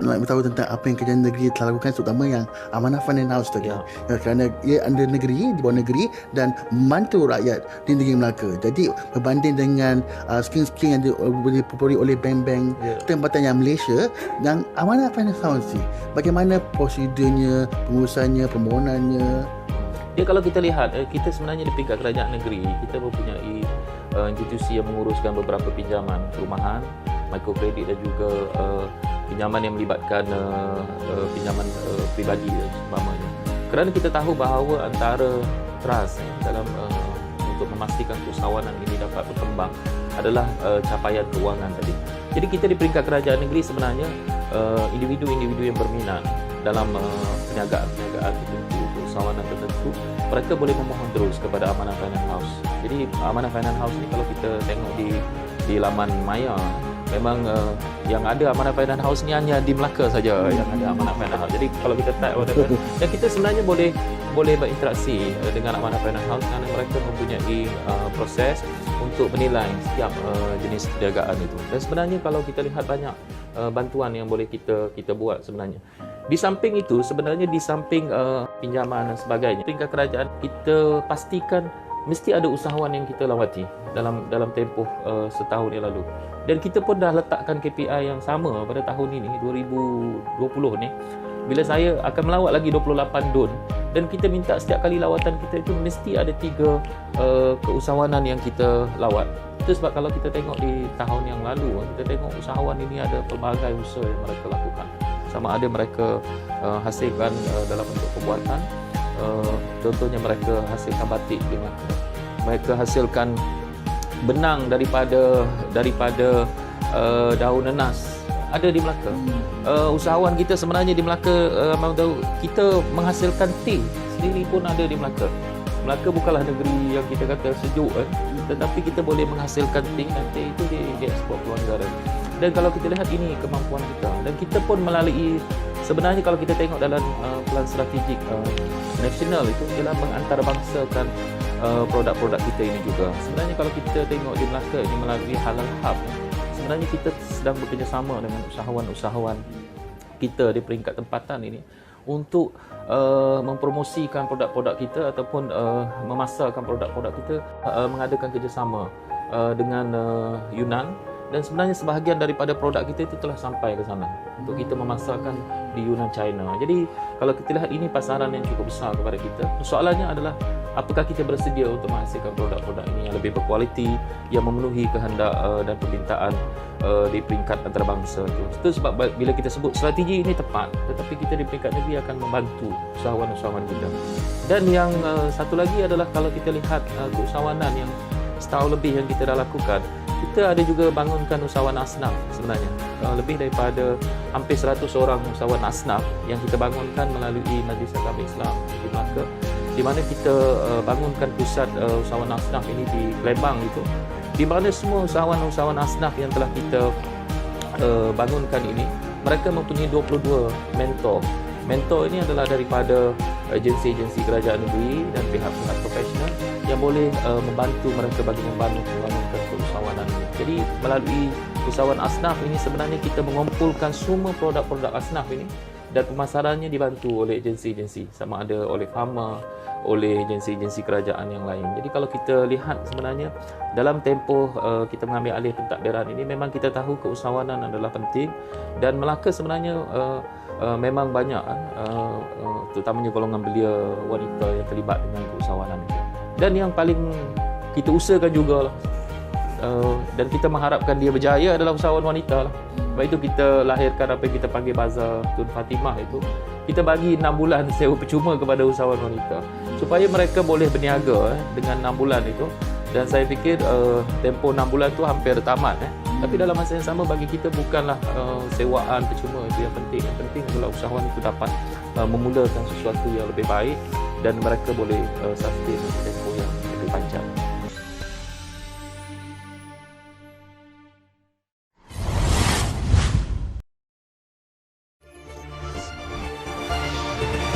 nak tahu tentang apa yang kerajaan negeri telah lakukan, terutama yang Amanah Finance House tadi. Kerana ia under negeri, di bawah negeri dan membantu rakyat di negeri Melaka. Jadi berbanding dengan skim-skim yang dipupuri oleh bank-bank tempatan yang Malaysia, yang Amanah Finance House ni, bagaimana prosedurnya, pengurusannya, permohonannya? Ya, kalau kita lihat, kita sebenarnya di peringkat kerajaan negeri, kita mempunyai institusi yang menguruskan beberapa pinjaman perumahan, mikrokredit dan juga pinjaman yang melibatkan pinjaman pribadi umpamanya. Kerana kita tahu bahawa antara trust dalam untuk memastikan keusahawanan ini dapat berkembang adalah capaian keuangan tadi. Jadi kita di peringkat kerajaan negeri sebenarnya individu-individu yang berminat dalam perniagaan tertentu, keusahawanan tertentu, mereka boleh memohon terus kepada Amanah Finance House. Jadi Amanah Finance House ni kalau kita tengok di laman maya, memang yang ada Amanah Finance House ni hanya di Melaka saja yang ada Amanah Finance House. Jadi kalau kita type dan kita sebenarnya boleh berinteraksi dengan Amanah Finance House kerana mereka mempunyai proses untuk menilai setiap jenis perniagaan itu. Dan sebenarnya kalau kita lihat banyak bantuan yang boleh kita buat sebenarnya. Di samping itu, sebenarnya di samping pinjaman dan sebagainya, peringkat kerajaan kita pastikan mesti ada usahawan yang kita lawati dalam tempoh setahun yang lalu. Dan kita pun dah letakkan KPI yang sama pada tahun ini 2020 ni. Bila saya akan melawat lagi 28 DUN, dan kita minta setiap kali lawatan kita itu mesti ada 3 keusahawanan yang kita lawat. Itu sebab kalau kita tengok di tahun yang lalu, kita tengok usahawan ini ada pelbagai usaha yang mereka lakukan. Sama ada mereka hasilkan dalam bentuk pembuatan, contohnya mereka hasilkan batik di Melaka, mereka hasilkan benang daripada daun nanas ada di Melaka. Usahawan kita sebenarnya di Melaka, mahu tahu, kita menghasilkan teh sendiri pun ada di Melaka. Melaka bukanlah negeri yang kita kata sejuk tetapi kita boleh menghasilkan teh dan teh itu diekspor ke luar negara. Dan kalau kita lihat ini kemampuan kita, dan kita pun melalui, sebenarnya kalau kita tengok dalam plan strategik nasional itu adalah mengantarabangsakan produk-produk kita ini juga. Sebenarnya kalau kita tengok di Melaka ini melalui Halal Hub, sebenarnya kita sedang bekerjasama dengan usahawan-usahawan kita di peringkat tempatan ini untuk mempromosikan produk-produk kita ataupun memasarkan produk-produk kita, mengadakan kerjasama dengan Yunan. Dan sebenarnya sebahagian daripada produk kita itu telah sampai ke sana untuk kita memasarkan di Yunan, China. Jadi kalau kita lihat ini pasaran yang cukup besar kepada kita. Soalannya adalah apakah kita bersedia untuk menghasilkan produk-produk ini yang lebih berkualiti, yang memenuhi kehendak dan permintaan di peringkat antarabangsa itu. Itu sebab bila kita sebut strategi ini tepat, tetapi kita di peringkat negeri akan membantu usahawan-usahawan kita. Dan yang satu lagi adalah kalau kita lihat keusahawanan yang setahun lebih yang kita dah lakukan, kita ada juga bangunkan usahawan asnaf sebenarnya. Lebih daripada hampir 100 orang usahawan asnaf yang kita bangunkan melalui Majlis Agama Islam di Melaka, di mana kita bangunkan pusat usahawan asnaf ini di Lembang itu, di mana semua usahawan-usahawan asnaf yang telah kita bangunkan ini, mereka mempunyai 22 mentor. Mentor ini adalah daripada agensi-agensi kerajaan negeri dan pihak-pihak profesional yang boleh membantu mereka bagi membangunkan keusahawanan ini. Jadi melalui usahawan asnaf ini sebenarnya kita mengumpulkan semua produk-produk asnaf ini dan pemasarannya dibantu oleh agensi-agensi, sama ada oleh Pharma, oleh agensi-agensi kerajaan yang lain. Jadi kalau kita lihat sebenarnya dalam tempoh kita mengambil alih pentadbiran ini, memang kita tahu keusahawanan adalah penting, dan Melaka sebenarnya memang banyak terutamanya golongan belia wanita yang terlibat dengan keusahawanan itu. Dan yang paling kita usahakan jugalah dan kita mengharapkan dia berjaya adalah usahawan wanita lah. Sebab itu kita lahirkan apa yang kita panggil Bazar Tun Fatimah itu. Kita bagi 6 bulan sewa percuma kepada usahawan wanita supaya mereka boleh berniaga dengan 6 bulan itu. Dan saya fikir tempoh 6 bulan tu hampir tamat. Tapi dalam masa yang sama bagi kita bukanlah sewaan percuma itu yang penting. Yang penting adalah usahawan itu dapat memulakan sesuatu yang lebih baik dan mereka boleh sustain tempoh yang lebih panjang.